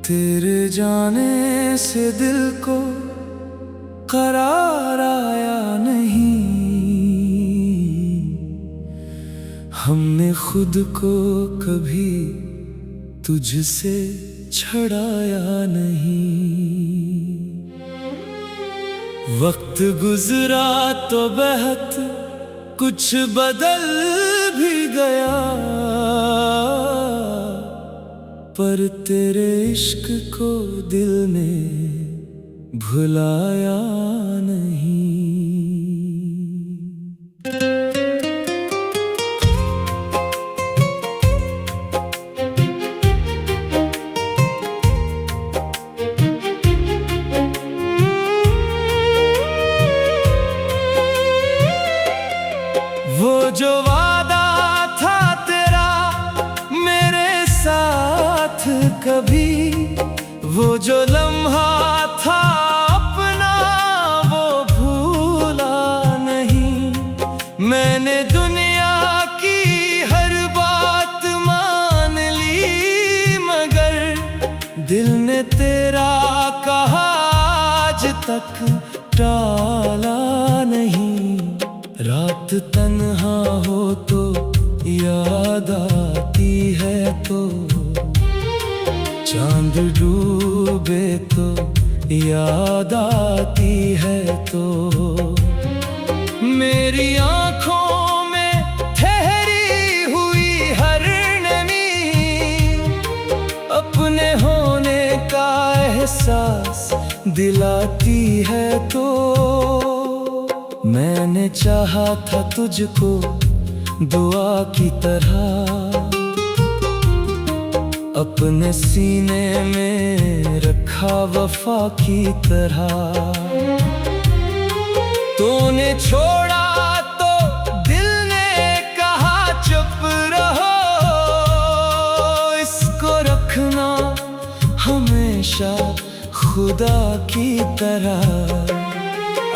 तेरे जाने से दिल को करार आया नहीं। हमने खुद को कभी तुझसे छड़ाया नहीं। वक्त गुजरा तो बहुत कुछ बदल भी गया, पर तेरे इश्क को दिल ने भुलाया नहीं। वो जो वादा था तेरा मेरे साथ कभी, वो जो लम्हा था अपना वो भूला नहीं। मैंने दुनिया की हर बात मान ली, मगर दिल ने तेरा कहा आज तक टाला नहीं। रात तन्हा हो तो याद आती है, तो चांद डूबे तो याद आती है। तो मेरी आँखों में ठहरी हुई हर नमी अपने होने का एहसास दिलाती है। तो मैंने चाहा था तुझको दुआ की तरह, अपने सीने में रखा वफा की तरह। तूने छोड़ा तो दिल ने कहा चुप रहो, इसको रखना हमेशा खुदा की तरह।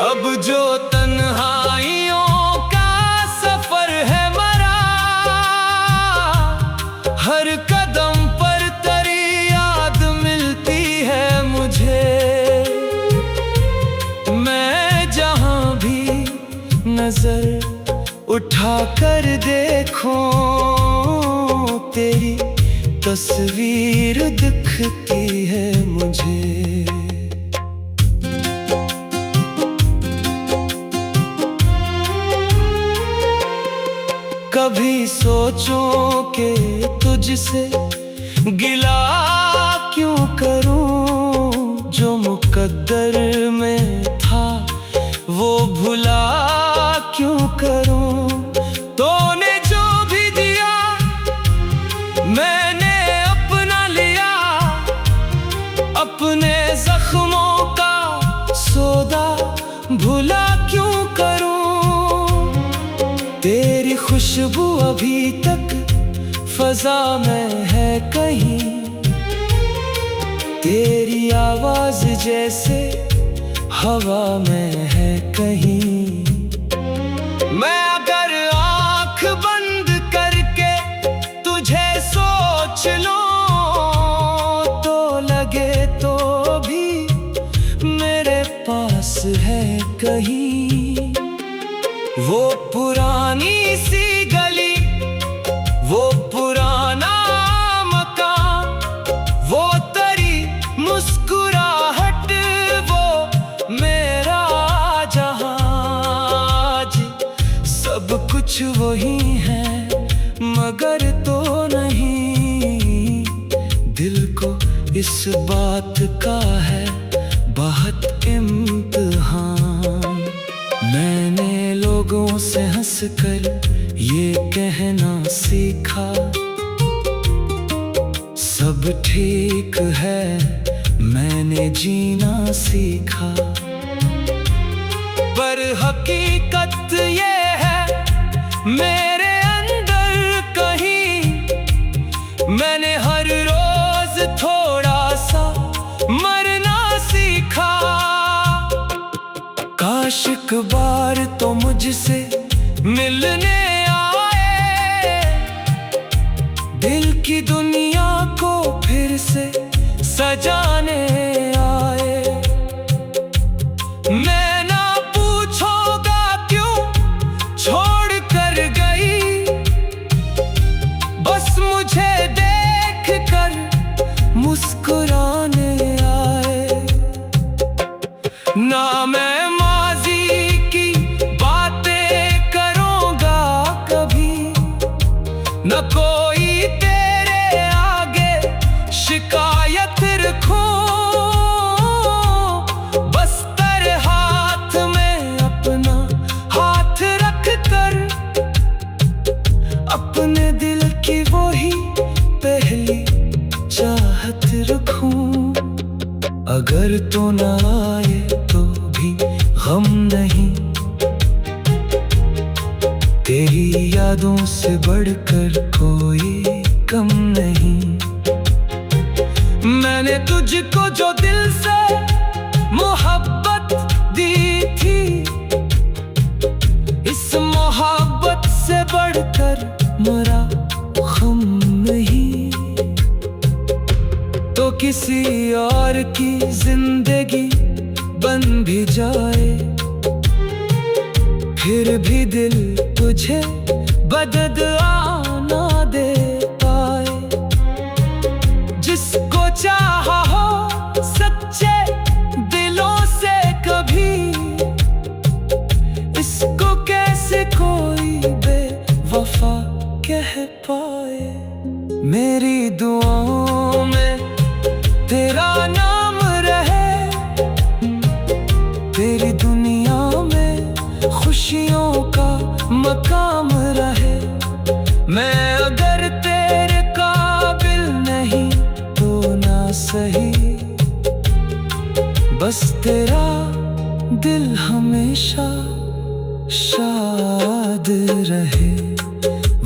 अब जो तन्हाइयों का सफर है मरा, हर कदम पर तेरी याद मिलती है मुझे। मैं जहां भी नजर उठा कर देखूं, तेरी तस्वीर दिखती है मुझे। कभी सोचूं कि तुझसे गिला क्यों करूं, जो मुकद्दर में था वो भुला क्यों करूं। तूने जो भी दिया मैंने अपना लिया, अपने जख्मों का सौदा भुला क्यों करूं। तेरी खुशबू अभी तक फजा में है कहीं, तेरी आवाज जैसे हवा में है कहीं। मैं अगर आँख बंद करके तुझे सोच लूं, तो लगे तो भी मेरे पास है कहीं। वो पुरानी सी गली, वो पुराना मकान, वो तेरी मुस्कुराहट, वो मेरा जहां, सब कुछ वही है मगर तो नहीं। दिल को इस बात का है बहुत इम्तिहान। मैंने लोगों से हंसकर ये कहना सीखा, सब ठीक है, मैंने जीना सीखा। पर हकीकत ये है मेरे अंदर कहीं, मैंने हर रोज थोड़ा सा मरना सीखा। काश एक बार तो मुझसे मिलने आए, दिल की दुनिया को फिर से सजाने आए। मैं ना पूछूंगा क्यों छोड़ कर गई, बस मुझे देख कर मुस्कुराने आए। ना मैं माजी की बातें करूंगा कभी, न कोई तेरे आगे शिकायत रखूं। बस तेरे हाथ में अपना हाथ रख कर अपने दिल की वही पहली चाहत रखूं। अगर तो न आए तो भी गम नहीं, तेरी यादों से बढ़कर कोई कम नहीं। मैंने तुझको जो दिल से मोहब्बत दी थी, इस मोहब्बत से बढ़कर मेरा गम नहीं। तो किसी और की जिंदगी बन भी जाए, फिर भी दिल तुझे बददुआ ना दे पाए। जिसको चाहा हो सच्चे दिलों से कभी, इसको कैसे कोई बेवफा कह पाए। मेरी दुआओं में तेरा नाम रहे, तेरी दुनिया में खुशियों का मकाम रहे। मैं अगर तेरे काबिल नहीं तो ना सही, बस तेरा दिल हमेशा शाद रहे।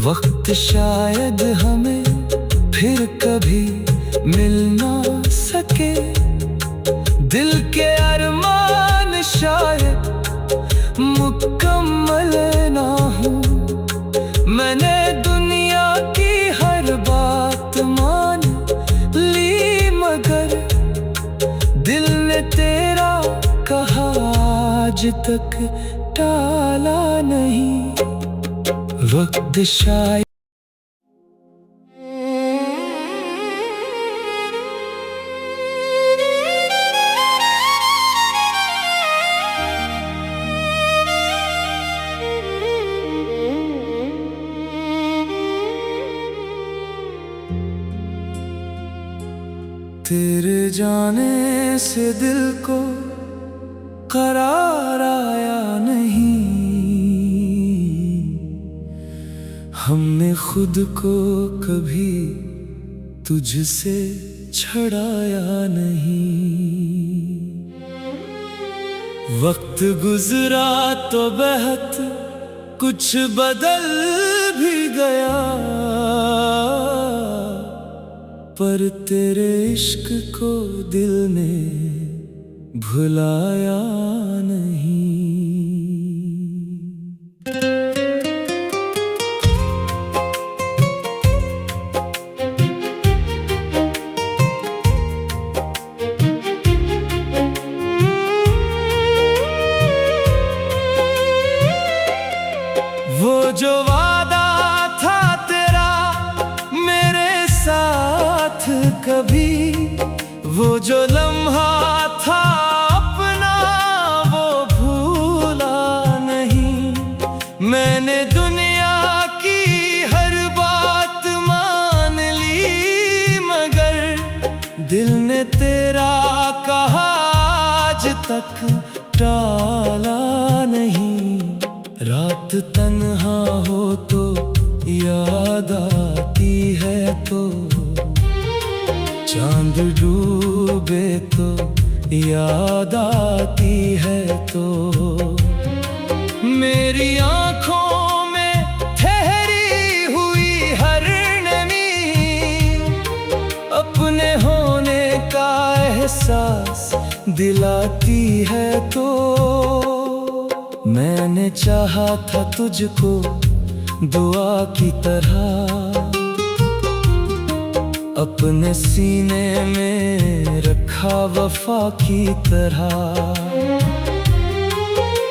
वक्त शायद हमें फिर कभी मिल ना सके, दिल के अरमान शायद मुकम्मल ना हो। मैंने दुनिया की हर बात मान ली, मगर दिल ने तेरा कहा आज तक टाला नहीं। वक्त शायद तेरे जाने से दिल को करार आया नहीं, हमने खुद को कभी तुझसे छड़ाया नहीं। वक्त गुजरा तो बहुत कुछ बदल भी गया, पर तेरे इश्क को दिल ने भुलाया नहीं। वो जो वादा था तेरा मेरे साथ कभी, वो जो लम्हा था अपना वो भूला नहीं। मैंने दुनिया की हर बात मान ली, मगर दिल ने तेरा कहा आज तक टाला नहीं। रात तन्हा हो तो याद आती है, तो चांद डूबे तो याद आती है। तो मेरी आँखों में ठहरी हुई हर नमी, अपने होने का एहसास दिलाती है। तो मैंने चाहा था तुझको दुआ की तरह, अपने सीने में रखा वफा की तरह।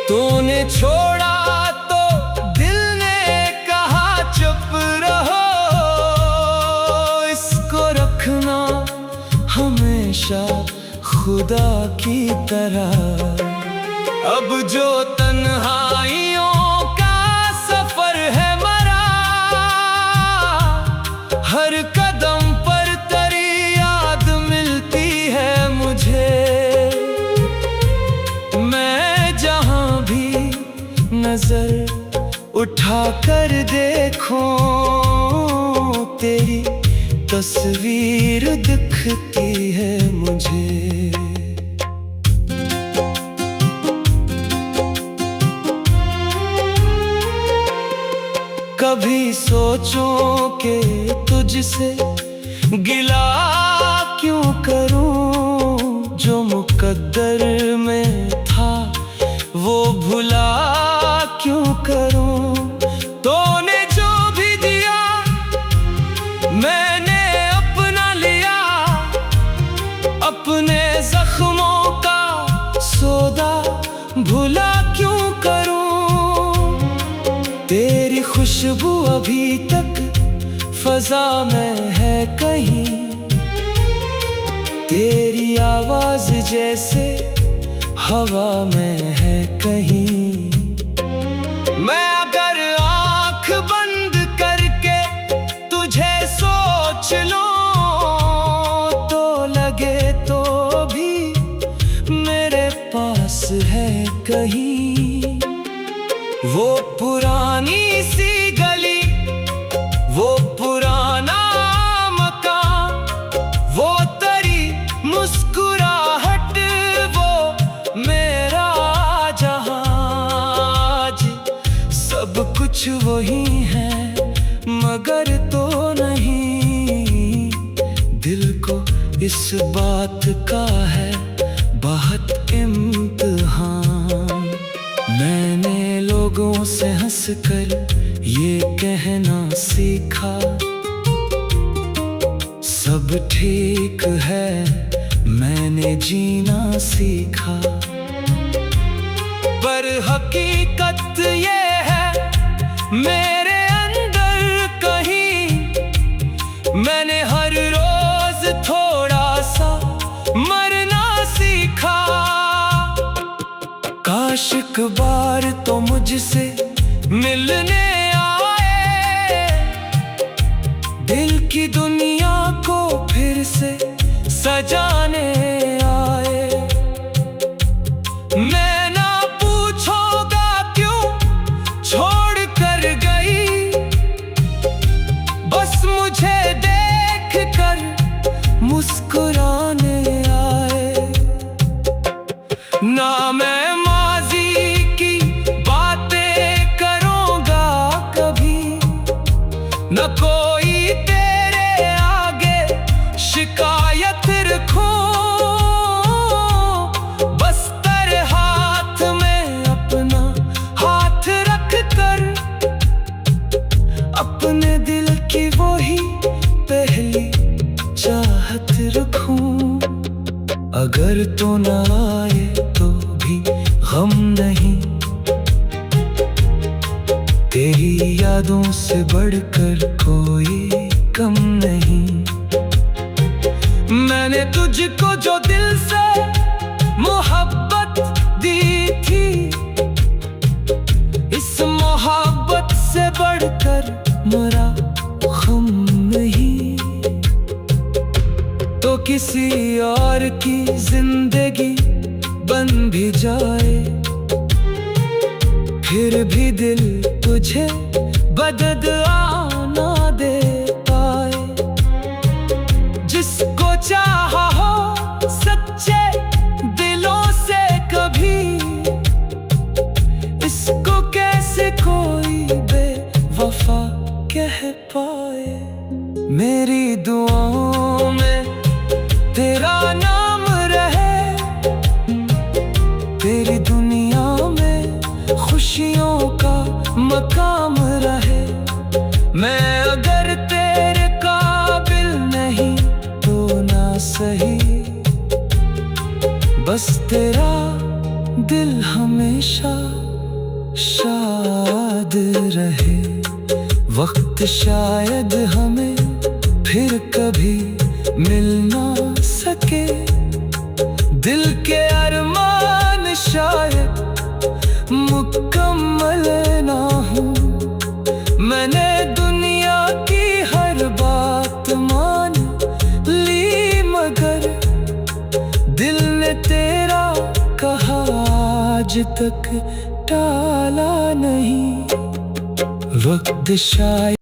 तूने छोड़ा तो दिल ने कहा चुप रहो, इसको रखना हमेशा खुदा की तरह। अब जो तन्हाइयों का सफर है मरा, हर कदम पर तेरी याद मिलती है मुझे। मैं जहां भी नजर उठा कर देखूं, तेरी तस्वीर दिखती है मुझे। कभी सोचूं कि तुझसे गिला क्यों करूं, जो मुकद्दर में था वो भुला क्यों करूं। तूने जो भी दिया मैंने अपना लिया, अपने जख्मों का सौदा भुला क्यों करूं। तेरी खुशबू अभी तक फजा में है कहीं, तेरी आवाज जैसे हवा में है कहीं। मैं अगर आंख बंद करके तुझे सोच लूं, तो लगे तो भी मेरे पास है कहीं। वो पुरानी सी गली, वो पुराना मकान, वो तेरी मुस्कुराहट, वो मेरा जहां। आज सब कुछ वही है मगर तो नहीं, दिल को इस बात का है बहुत इम्तिहान। मैंने लोगों से हंसकर ये कहना सीखा, सब ठीक है, मैंने जीना सीखा। पर हकीकत ये है मेरे अंदर कहीं, मैंने हर रोज थोड़ा सा मरना सीखा। काश एक बार तो मुझसे मिलने आए, दिल की दुनिया को फिर से सजाने आए। मैं ना पूछूंगा क्यों छोड़ कर गई, बस मुझे देख कर मुस्कुराने आए। ना मैं न कोई तेरे आगे शिकायत रखूं, बस तेरे हाथ में अपना हाथ रख कर अपने दिल की वही पहली चाहत रखूं। अगर तो न आए तो भी गम नहीं, तेरी यादों से बढ़कर कोई कम नहीं। मैंने तुझको जो दिल से मोहब्बत दी थी, इस मोहब्बत से बढ़कर मरा गम नहीं। तो किसी और की जिंदगी बन भी जाए, फिर भी दिल तुझे बददुआ ना दे पाए। जिसको चाहा हो सच्चे दिलों से कभी, इसको कैसे कोई बेवफा कह पाए। मेरी दुआओं में तेरा नाम रहे, तेरी दुनिया में खुशियों का मकाम रहे। मैं अगर तेरे काबिल नहीं बस तेरा दिल हमेशा शाद रहे। वक्त शायद हमें फिर कभी मिल ना सके, दिल के अरमान शायद मुकम्मल ना हो। मैंने दुनिया की हर बात मान ली, मगर दिल ने तेरा कहा आज तक टाला नहीं। वक्त शायद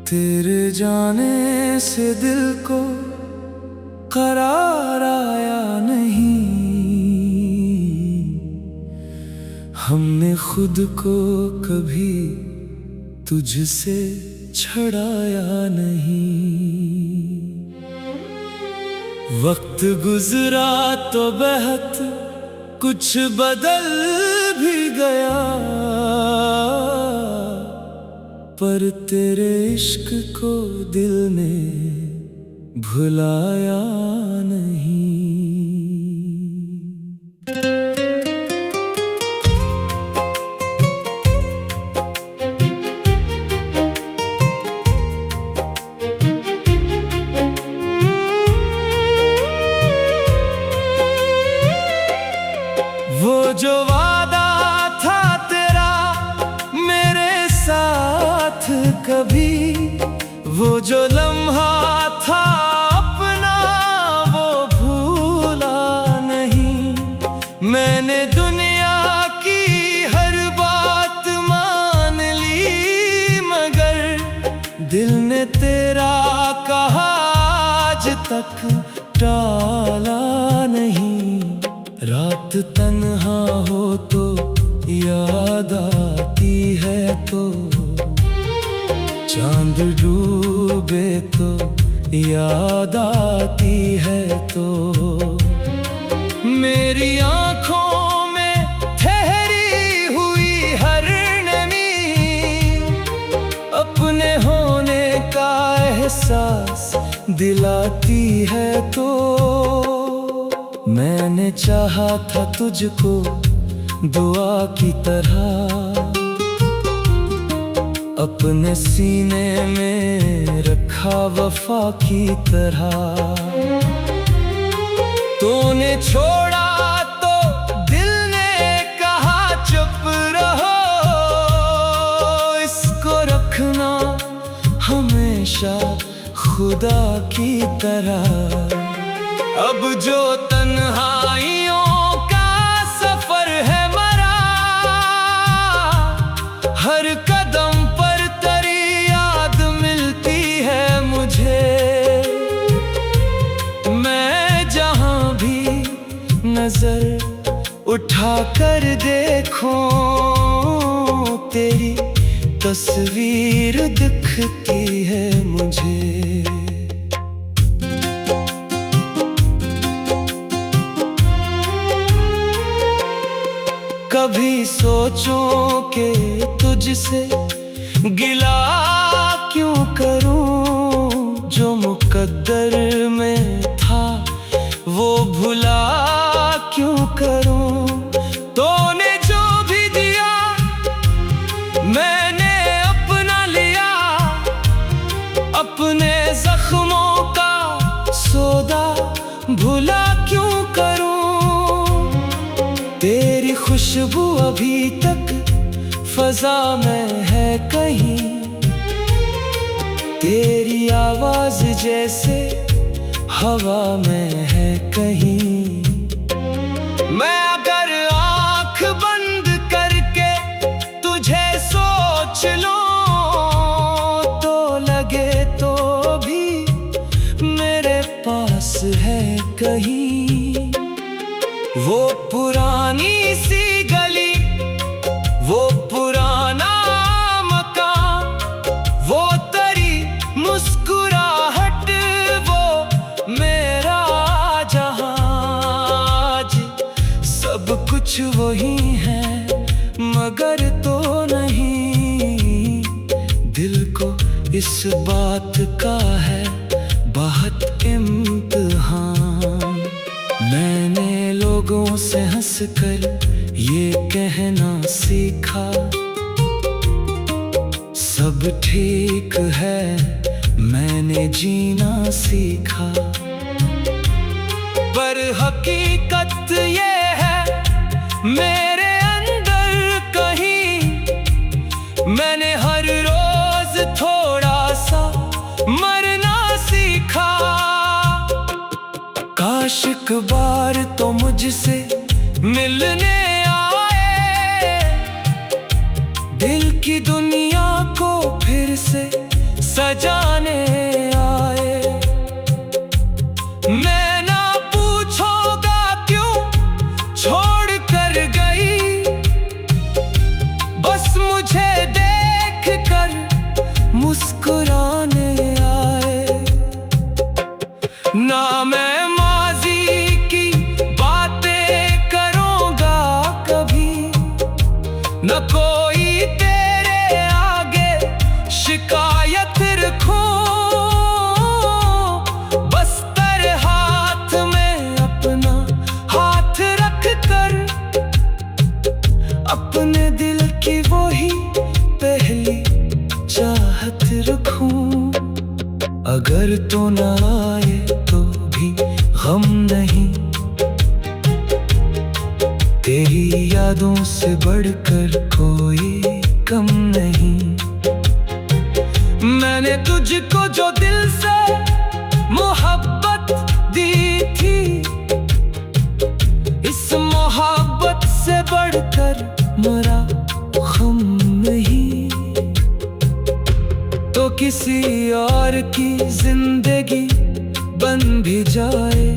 तेरे जाने से दिल को करार आया नहीं। हमने खुद को कभी तुझसे छड़ाया नहीं। वक्त गुजरा तो बहुत कुछ बदल भी गया, पर तेरे इश्क को दिल ने भुलाया नहीं। वो जो वादा था तेरा मेरे साथ कभी, वो जो लम्हा था अपना वो भूला नहीं। मैंने दुनिया की हर बात मान ली, मगर दिल ने तेरा कहा आज तक टाला नहीं। रात तन्हा हो तो याद आती है, तो चांद डूबे तो याद आती है। तो मेरी आँखों में ठहरी हुई हर नमी अपने होने का एहसास दिलाती है। तो मैंने चाहा था तुझको दुआ की तरह, अपने सीने में रखा वफा की तरह। तूने छोड़ा तो दिल ने कहा चुप रहो, इसको रखना हमेशा खुदा की तरह। अब जो तन्हाइयों का सफर है मरा, हर कदम पर तेरी याद मिलती है मुझे। मैं जहां भी नजर उठा कर देखूं, तेरी तस्वीर दिखती है मुझे। कभी सोचूं कि तुझसे गिला क्यों करूं, जो मुकद्दर में था वो भुला क्यों करूं। तूने जो भी दिया मैंने अपना लिया, अपने जख्मों का सौदा भुला क्यों करूं। तेरी खुशबू अभी तक फजा में है कहीं, तेरी आवाज जैसे हवा में है कहीं। मैं अगर आँख बंद करके तुझे सोच लूं, तो लगे तो भी मेरे पास है कहीं। वो पुरानी सी गली, वो पुराना मकान, वो तेरी मुस्कुराहट, वो इस बात का है बहुत इम्तिहान। मैंने लोगों से हंसकर ये कहना सीखा, सब ठीक है, मैंने जीना सीखा। पर हकीकत ये है मेरे अंदर कहीं, मैंने हर रोज थोड़ा सा मरना सीखा। काश एक बार तो मुझसे मिलने आए, दिल की दुनिया को फिर से सजाने आए। मैं ना पूछूंगा क्यों छोड़ कर गई, बस मुझे देख कर मुस्कुराने आए। ना मैं माजी की बातें करूंगा कभी, न कोई तेरे आगे शिकायत रखूं, बस तेरे हाथ में अपना हाथ रख कर अपने दिल की वही पहली चाहत रखूं। अगर तो न आए तो भी गम नहीं, तेरी यादों से बढ़कर कोई कम नहीं। मैंने तुझको जो दिल से मोहब्बत दी थी, इस मोहब्बत से बढ़कर मरा गम नहीं। तो किसी और की जिंदगी बन भी जाए,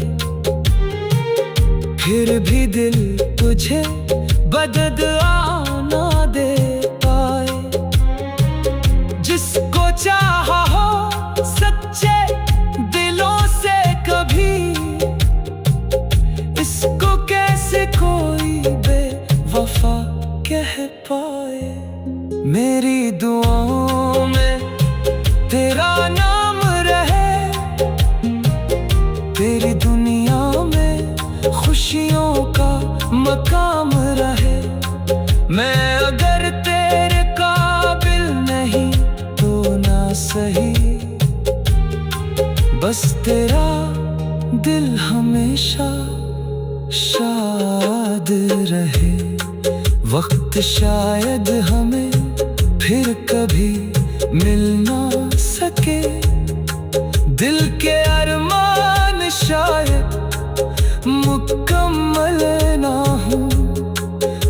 फिर भी दिल तुझे बददुआ ना दे पाए। जिसको चाहा हो सच्चे दिलों से कभी, इसको कैसे कोई बेवफा कह पाए। मेरी दुआओं में तेरा नाम रहे, तेरी दुनिया में खुशियों का मकाम रहे। मैं अगर तेरे काबिल नहीं तो ना सही, बस तेरा दिल हमेशा शाद रहे। वक्त शायद हमें फिर कभी मिल ना सके, दिल के अरमान शायद मुकम्मल ना हो।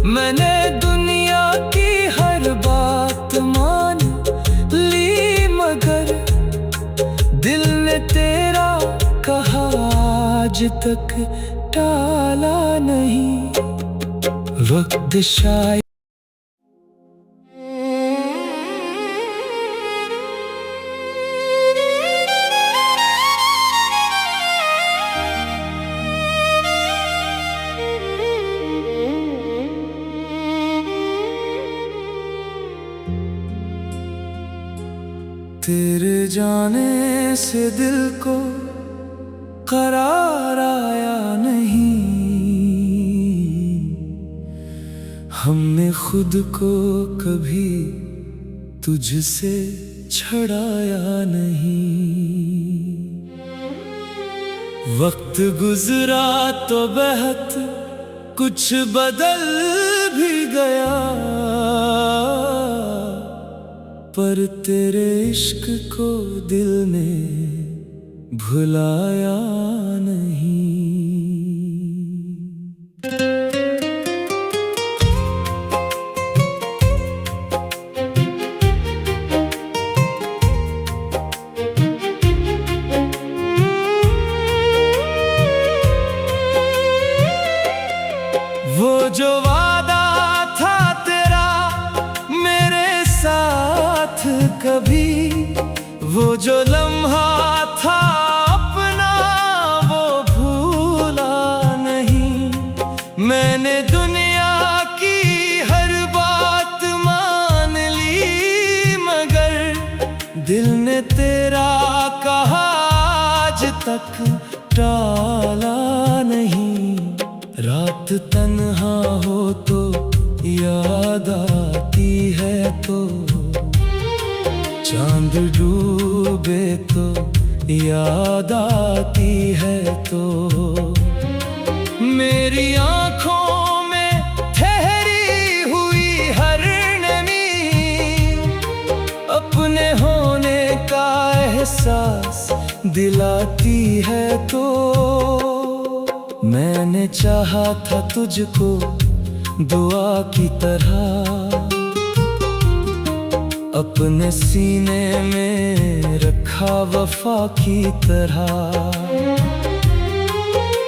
मैंने दुनिया की हर बात मान ली, मगर दिल ने तेरा कहा आज तक टाला नहीं। वक्त शायद तेरे जाने से दिल को करार आया नहीं, हमने खुद को कभी तुझसे छड़ाया नहीं। वक्त गुजरा तो बहुत कुछ बदल भी गया, पर तेरे इश्क को दिल ने भुलाया नहीं। वो जो वादा था तेरा मेरे साथ कभी, वो जो लम्हा था अपना वो भूला नहीं। मैंने दुनिया की हर बात मान ली, मगर दिल ने तेरा कहा आज तक टाला नहीं। रात तन्हा हो तो याद आती है, तो चांद डूबे तो याद आती है, तो मेरी आंखों में ठहरी हुई हर नमी अपने होने का एहसास दिलाती है। तो मैंने चाहा था तुझको दुआ की तरह, अपने सीने में रखा वफा की तरह।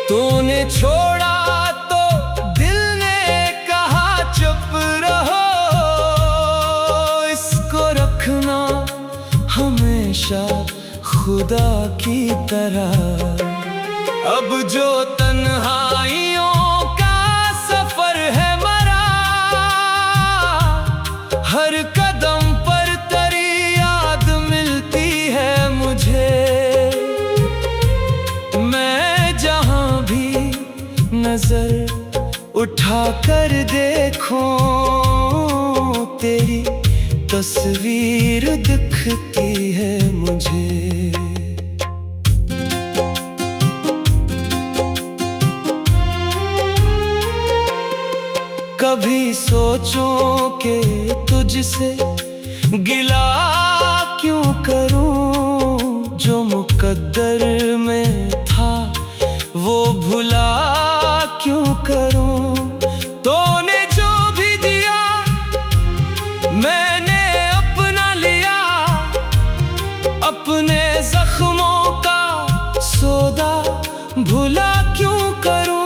तूने छोड़ा तो दिल ने कहा चुप रहो, इसको रखना हमेशा खुदा की तरह। अब जो तन्हाइयों का सफर है मरा, हर कदम पर तेरी याद मिलती है मुझे। मैं जहां भी नजर उठा कर देखूं, तेरी तस्वीर दिखती है मुझे। कभी सोचूं कि तुझसे गिला क्यों करूं, जो मुकद्दर में था वो भुला क्यों करूं। तूने जो भी दिया मैंने अपना लिया, अपने जख्मों का सौदा भुला क्यों करूं।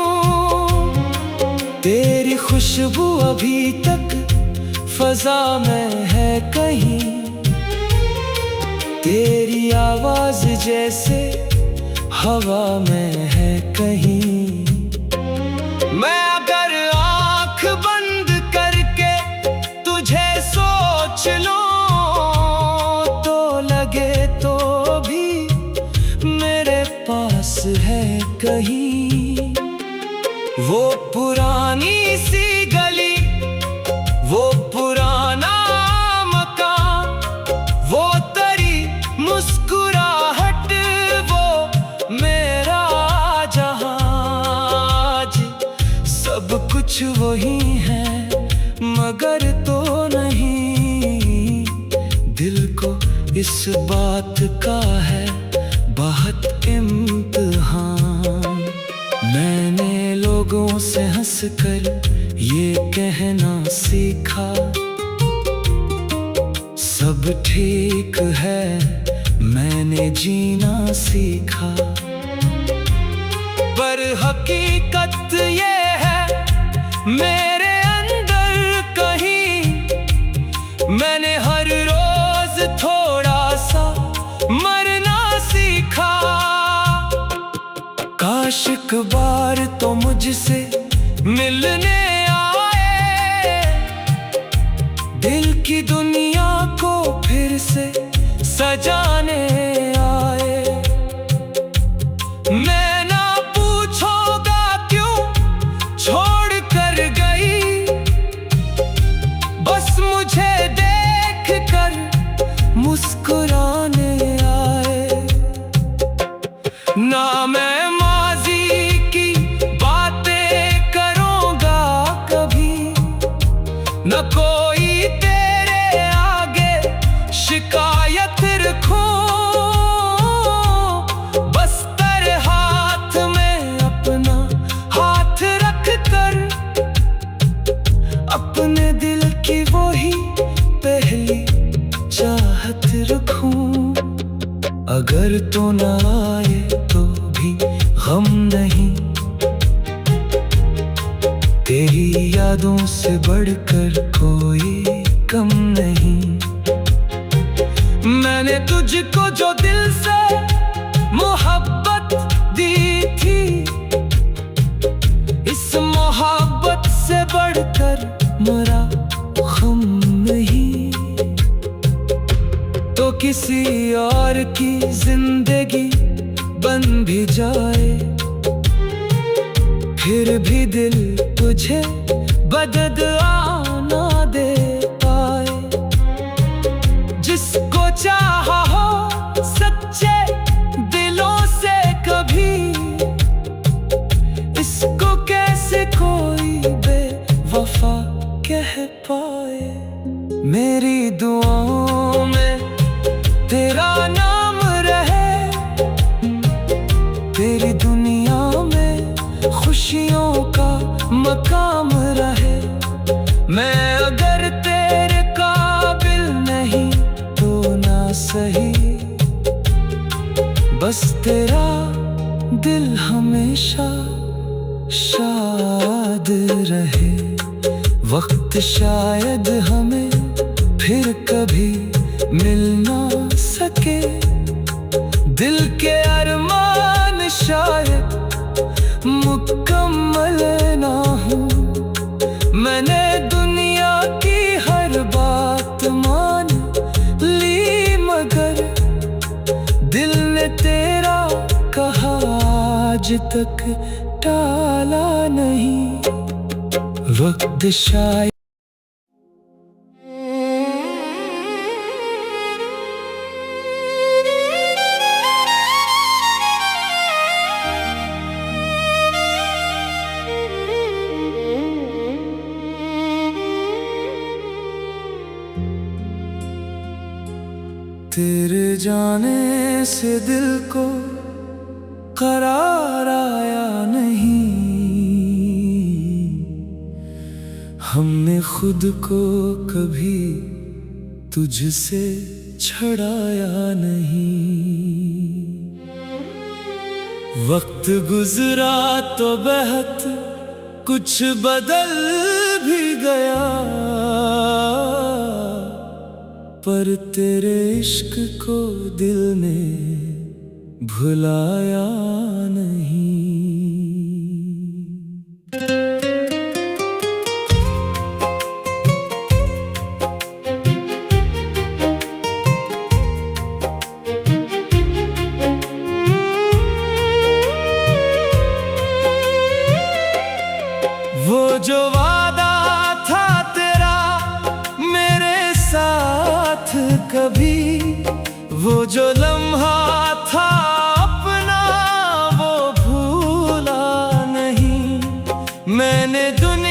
तेरी खुशबू अभी तक फजा में है कहीं, तेरी आवाज जैसे हवा में है कहीं। मैं अगर आंख बंद करके तुझे सोच लूं, तो लगे तो भी मेरे पास है कहीं। वो पुरानी सी गली, वो पुराना मकान, वो तेरी मुस्कुराहट, वो मेरा जहां। सब कुछ वही है मगर तो नहीं, दिल को इस बात का है बहुत इम्तिहान। मैंने लोगों से हंसकर ये कहना सीखा, सब ठीक है, मैंने जीना सीखा। पर हकीकत ये है मेरे अंदर कहीं, मैंने हर रोज थोड़ा सा मरना सीखा। काश एक बार तो मुझसे मिलने आए, दिल की दुनिया को फिर से सजाने आए। मैं ना पूछूंगा क्यों छोड़ कर गई, बस मुझे देख कर मुस्कुराने आए। ना मैं न कोई तेरे आगे शिकायत रखूं, बस तेरे हाथ में अपना हाथ रख कर अपने दिल की वही पहली चाहत रखूं। अगर तो न आए तो भी गम नहीं, तेरी यादों से बढ़कर कोई कम नहीं। मैंने तुझको जो दिल से मोहब्बत दी थी, इस मोहब्बत से बढ़कर मेरा गम नहीं। तो किसी और की जिंदगी बन भी जाए, फिर भी दिल तुझे बददुआ ना दे पाए। जिसको चाहा हो सच्चे दिलों से कभी, इसको कैसे कोई बेवफा कह पाए। मेरी दुआओं में तेरा नाम रहे, तेरी दुनिया में खुशियों का मकाम रहे। मैं अगर तेरे काबिल नहीं तो ना सही, बस तेरा दिल हमेशा शाद रहे। वक्त शायद हमें फिर कभी मिल ना सके, दिल के अरमान शायद मुकम्मल ना हो। मैंने दुनिया की हर बात मान ली, मगर दिल ने तेरा कहा आज तक टाला नहीं। वक्त शायद तेरे जाने से दिल को करार आया नहीं, हमने खुद को कभी तुझसे छड़ाया नहीं। वक्त गुजरा तो बहुत कुछ बदल भी गया, पर तेरे इश्क को दिल ने भुलाया नहीं। वो जो वादा था तेरा मेरे साथ कभी, वो जो लम्हा था अपना वो भूला नहीं। मैंने दुनिया